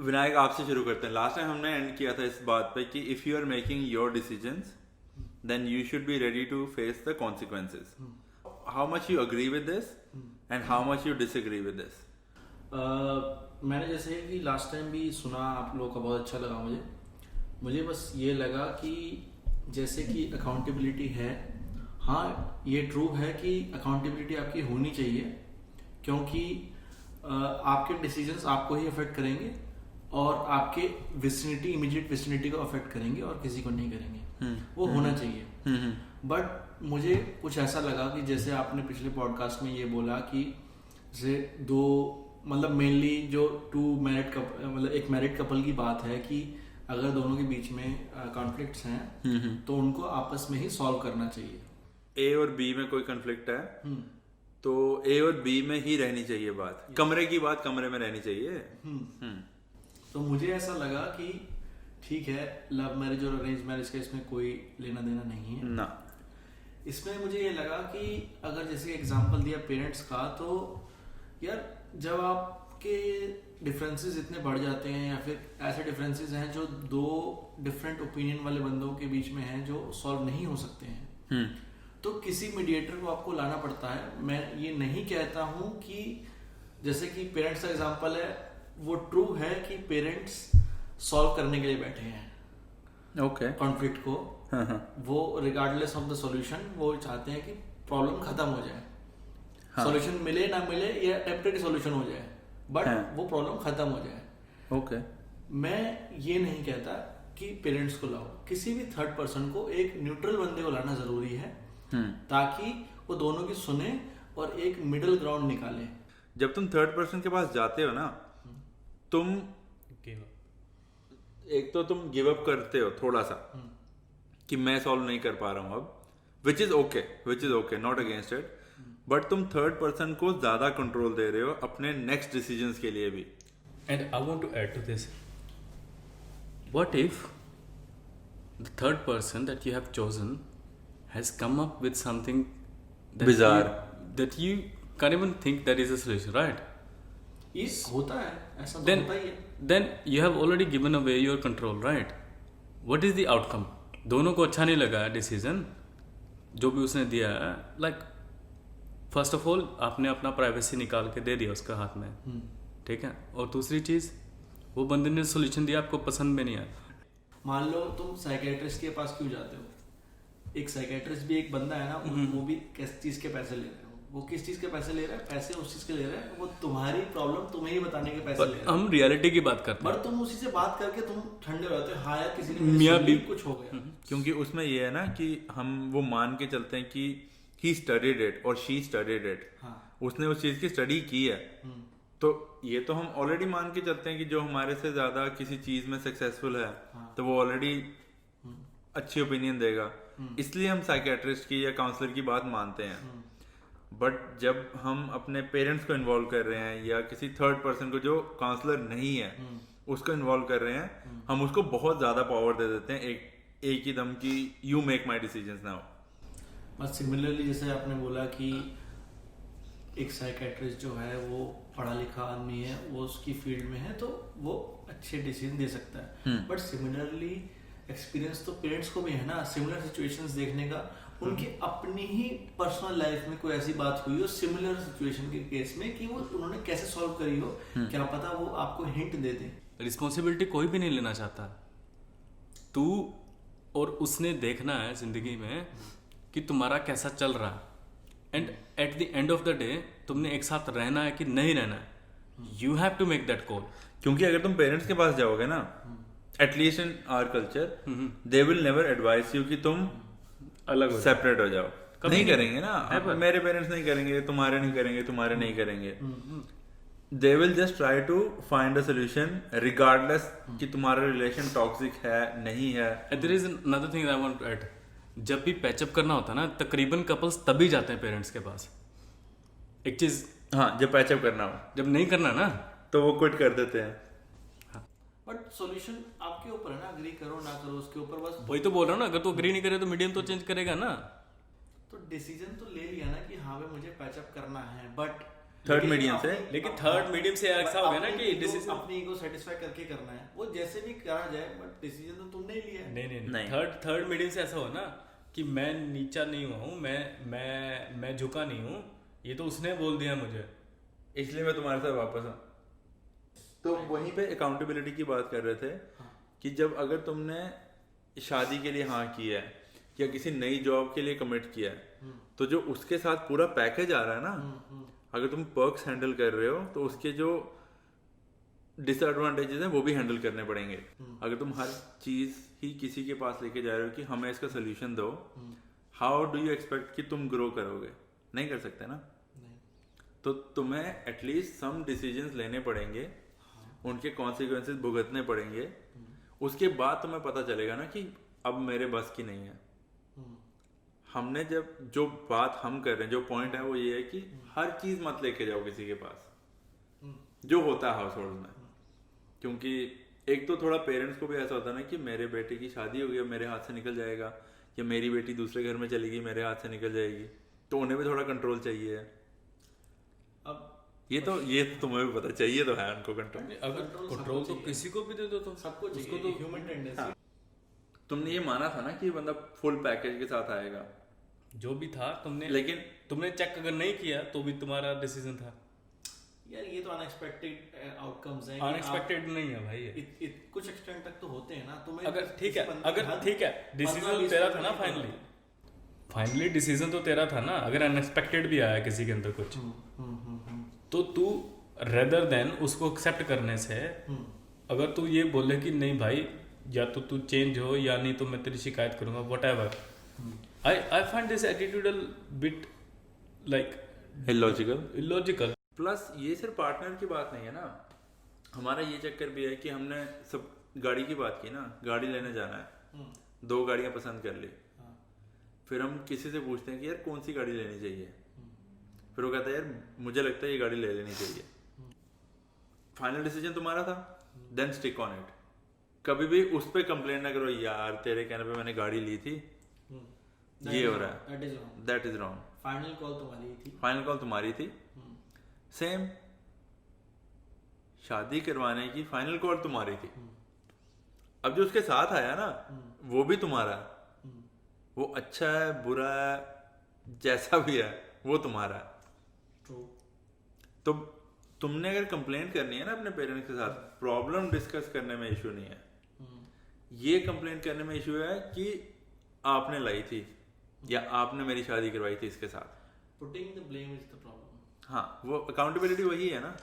विनायक आपसे शुरू करते हैं. लास्ट टाइम हमने एंड किया था इस बात पे कि if you are making your decisions then you should be ready to face the consequences. How much you agree with this and how much you disagree with this? मैंने जैसे कि लास्ट टाइम भी सुना आप लोगों का, बहुत अच्छा लगा मुझे बस ये लगा कि जैसे कि अकाउंटेबिलिटी है, हाँ ये ट्रू है कि अकाउंटेबिलिटी आपकी होनी चाहिए, क्योंकि आपके डिसीजंस आपको ही अफेक्ट करेंगे और आपके विसिनिटी, इमीडिएट विसिनिटी को अफेक्ट करेंगे और किसी को नहीं करेंगे. वो होना चाहिए. बट मुझे कुछ ऐसा लगा कि जैसे आपने पिछले पॉडकास्ट में ये बोला कि जैसे दो, मतलब मेनली जो टू मैरिड कपल, मतलब एक मैरिड कपल की बात है कि अगर दोनों के बीच में कॉन्फ्लिक्ट्स हैं तो उनको आपस में ही सॉल्व करना चाहिए. ए और बी में कोई कॉन्फ्लिक्ट है तो ए और बी में ही रहनी चाहिए बात. कमरे की बात कमरे में रहनी चाहिए. तो मुझे ऐसा लगा कि ठीक है, लव मैरिज और अरेंज मैरिज का इसमें कोई लेना देना नहीं है ना. इसमें मुझे ये लगा कि अगर जैसे एग्जांपल दिया पेरेंट्स का, तो यार जब आपके डिफरेंसेस इतने बढ़ जाते हैं या फिर ऐसे डिफरेंसेस हैं जो दो डिफरेंट ओपिनियन वाले बंदों के बीच में हैं जो सॉल्व नहीं हो सकते हैं, तो किसी मीडिएटर को आपको लाना पड़ता है. मैं ये नहीं कहता हूँ कि जैसे कि पेरेंट्स का एग्जांपल है, वो ट्रू है कि पेरेंट्स सॉल्व करने के लिए बैठे हैं कॉन्फ्लिक्ट को. वो रिगार्डलेस ऑफ द सॉल्यूशन वो चाहते हैं कि प्रॉब्लम खत्म हो जाए. सॉल्यूशन मिले ना मिले या टेम्परेरी सॉल्यूशन हो जाए, बट वो प्रॉब्लम खत्म हो जाए. मैं ये नहीं कहता कि पेरेंट्स को लाओ, किसी भी थर्ड पर्सन को, एक न्यूट्रल बंदे को लाना जरूरी है ताकि वो दोनों की सुने और एक मिडिल ग्राउंड निकाले. जब तुम थर्ड पर्सन के पास जाते हो ना, तुम एक तो तुम गिव अप करते हो थोड़ा सा कि मैं सॉल्व नहीं कर पा रहा हूं अब, which is okay, not against it, but तुम थर्ड पर्सन को ज्यादा कंट्रोल दे रहे हो अपने नेक्स्ट डिसीजंस के लिए भी. And I want to add to this, what if the third person that you have chosen has come up with something bizarre that you can't even think that is a solution, right? होता है ऐसा, तो होता ही है. Then you have already given away your control, right? What is the outcome? दोनों को अच्छा नहीं लगा डिसीजन जो भी उसने दिया है. लाइक फर्स्ट ऑफ ऑल आपने अपना प्राइवेसी निकाल के दे दिया उसका हाथ में, ठीक है, और दूसरी चीज वो बंदे ने सोल्यूशन दिया, आपको पसंद में नहीं आया. मान लो तुम साइकेट्रिस्ट के पास क्यों जाते हो? एक साइकेट्रिस्ट भी एक बंदा है ना, वो भी किस चीज के पैसे ले रहे हो, वो किस चीज के पैसे ले रहा है, पैसे उस चीज के ले रहा है, वो तुम्हारी प्रॉब्लम तुम्हें ही बताने के पैसे ले रहा है. हम रियलिटी की बात करते हैं, बट तुम उसी से बात करके तुम ठंडे हो जाते हो, हाँ यार किसी ने मियां भी कुछ हो गया. क्योंकि उसमें ये है ना कि हम वो मान के चलते हैं कि ही स्टडीड इट और शी स्टडीड इट, उसने उस चीज की स्टडी की है, तो ये तो हम ऑलरेडी मान के चलते हैं कि जो हमारे से ज्यादा किसी चीज में सक्सेसफुल है तो वो ऑलरेडी अच्छी ओपिनियन देगा, इसलिए हम साइकेट्रिस्ट की या काउंसलर की बात मानते हैं. बट जब हम अपने पेरेंट्स को इन्वॉल्व कर रहे हैं या किसी थर्ड पर्सन को जो काउंसलर नहीं है उसको इन्वॉल्व कर रहे हैं, हम उसको बहुत ज्यादा पावर दे देते हैं एक ही दम की you make my decisions now. बस सिमिलरली जैसे आपने बोला कि एक साइकेट्रिस्ट जो है वो पढ़ा लिखा आदमी है, वो उसकी फील्ड में है, तो वो अच्छे डिसीजन दे सकता है. बट सिमिलरली एक्सपीरियंस तो पेरेंट्स को भी है ना, सिमिलर सिचुएशंस देखने का. उनकी अपनी ही पर्सनल लाइफ में कोई ऐसी बात हुई हो सिमिलर सिचुएशन के केस में कि वो उन्होंने कैसे सॉल्व करी हो, क्या पता वो आपको हिंट दे दे. रिस्पॉन्सिबिलिटी कोई भी नहीं लेना चाहता. तू और उसने देखना है जिंदगी में कि तुम्हारा कैसा चल रहा है, and at the end of the day तुमने एक साथ रहना है कि नहीं रहना है. You have to make that call. क्योंकि अगर तुम पेरेंट्स के पास जाओगे ना, at least in our culture, they will never advise you कि तुम अलग सेपरेट हो जाओ. नहीं करेंगे ना, मेरे पेरेंट्स नहीं करेंगे, तुम्हारे नहीं करेंगे, तुम्हारे नहीं करेंगे. They will just try to find a solution regardless कि तुम्हारा रिलेशन टॉक्सिक है नहीं है. There is another thing I want to add. जब भी पैचअप करना होता है ना, तकरीबन कपल्स तभी जाते हैं पेरेंट्स के पास. एक चीज, हाँ, जब पैचअप करना हो. जब नहीं करना ना तो वो क्विट कर देते हैं. बट सॉल्यूशन आपके ऊपर है ना, अग्री करो ना करो उसके ऊपर. बस वही तो बोल रहा हूँ ना, अगर तू अग्री नहीं करे तो मीडियम तो चेंज करेगा ना. तो डिसीजन तो ले लिया ना कि हाँ भाई मुझे पैचअप करना है, बट थर्ड मीडियम से। लेकिन थर्ड मीडियम से ऐसा हो गया ना कि डिसीजन अपनी ईगो सेटिस्फाई करके करना है, वो जैसे भी करा जाए, बट डिसीजन तो तुमने ही लिया है। नहीं, थर्ड मीडियम से ऐसा हो ना कि मैं नीचा नहीं हुआ हूँ, मैं झुका नहीं हूँ, ये तो उसने बोल दिया मुझे, इसलिए मैं तुम्हारे साथ वापस हूँ। तो वहीं पे अकाउंटेबिलिटी की बात कर रहे थे कि जब अगर तुमने शादी के लिए हाँ किया है या किसी नई जॉब के लिए कमिट किया है, तो जो उसके साथ पूरा पैकेज आ रहा है ना, अगर तुम पर्क्स हैंडल कर रहे हो तो उसके जो डिसएडवांटेजेस हैं वो भी हैंडल करने पड़ेंगे। अगर तुम हर चीज ही किसी के पास लेके जा रहे हो कि हमें इसका सोल्यूशन दो, हाउ डू यू एक्सपेक्ट कि तुम ग्रो करोगे? नहीं कर सकते ना। तो तुम्हें एटलीस्ट सम डिसीजंस लेने पड़ेंगे, उनके कॉन्सिक्वेंसेस भुगतने पड़ेंगे, उसके बाद तुम्हें पता चलेगा ना कि अब मेरे बस की नहीं है। हमने जब जो बात हम कर रहे हैं, जो पॉइंट है वो ये है कि हर चीज मत लेके जाओ किसी के पास, जो होता है हाउस होल्ड में। क्योंकि एक तो थोड़ा पेरेंट्स को भी ऐसा होता है ना कि मेरे बेटे की शादी हो गई, मेरे हाथ से निकल जाएगा, या मेरी बेटी दूसरे घर में चलेगी, मेरे हाथ से निकल जाएगी, तो उन्हें भी थोड़ा कंट्रोल चाहिए है। अब ये तो तुम्हें भी पता चाहिए तो है उनको कंट्रोल। अगर कंट्रोल तो किसी को भी दे दो तो सबको उसको तो ह्यूमन टेंडेंसी। तुमने ये माना था ना कि ये बंदा फुल पैकेज के साथ आएगा, जो भी था तुमने, लेकिन तुमने चेक अगर नहीं किया तो भी तुम्हारा डिसीजन था यार। ये तो अनएक्सपेक्टेड आउटकम्स हैं। अनएक्सपेक्टेड नहीं है भाई, कुछ एक्सटेंट तक तो होते हैं ना। तुम्हें अगर ठीक है डिसीजन तेरा था ना, फाइनली डिसीजन तो तेरा था ना। अगर अनएक्सपेक्टेड भी आया किसी के अंदर कुछ, तो तू रेदर देन उसको एक्सेप्ट करने से, अगर तू ये बोले कि नहीं भाई या तो तू चेंज हो या नहीं तो मैं तेरी शिकायत करूंगा, what ever, I find this attitudinal bit like illogical. Plus ये सिर्फ पार्टनर की बात नहीं है ना, हमारा ये चक्कर भी है कि हमने सब गाड़ी की बात की ना, गाड़ी लेने जाना है, 2 गाड़ियां पसंद कर ली, फिर हम किसी से पूछते हैं कि यार कौन सी गाड़ी लेनी चाहिए, फिर वो कहता है यार मुझे लगता है ये गाड़ी ले लेनी चाहिए। फाइनल डिसीजन तुम्हारा था, देन स्टिक ऑन इट। कभी भी उस पर कंप्लेन ना करो, यार तेरे कहने पे मैंने गाड़ी ली थी, ये हो रहा है, that is wrong. Final call तुम्हारी थी। सेम शादी करवाने की फाइनल कॉल तुम्हारी थी। अब जो उसके साथ आया ना, वो भी तुम्हारा है, वो अच्छा है बुरा है जैसा भी है वो तुम्हारा है। तो तुमने अगर कंप्लेंट करनी है ना अपने पेरेंट्स के साथ, प्रॉब्लम डिस्कस करने में इशू नहीं है, ये कंप्लेंट करने में इशू है कि आपने लाई थी या आपने मेरी शादी करवाई थी इसके साथ। Putting the blame is the problem. हाँ, वो अकाउंटेबिलिटी वही है ना।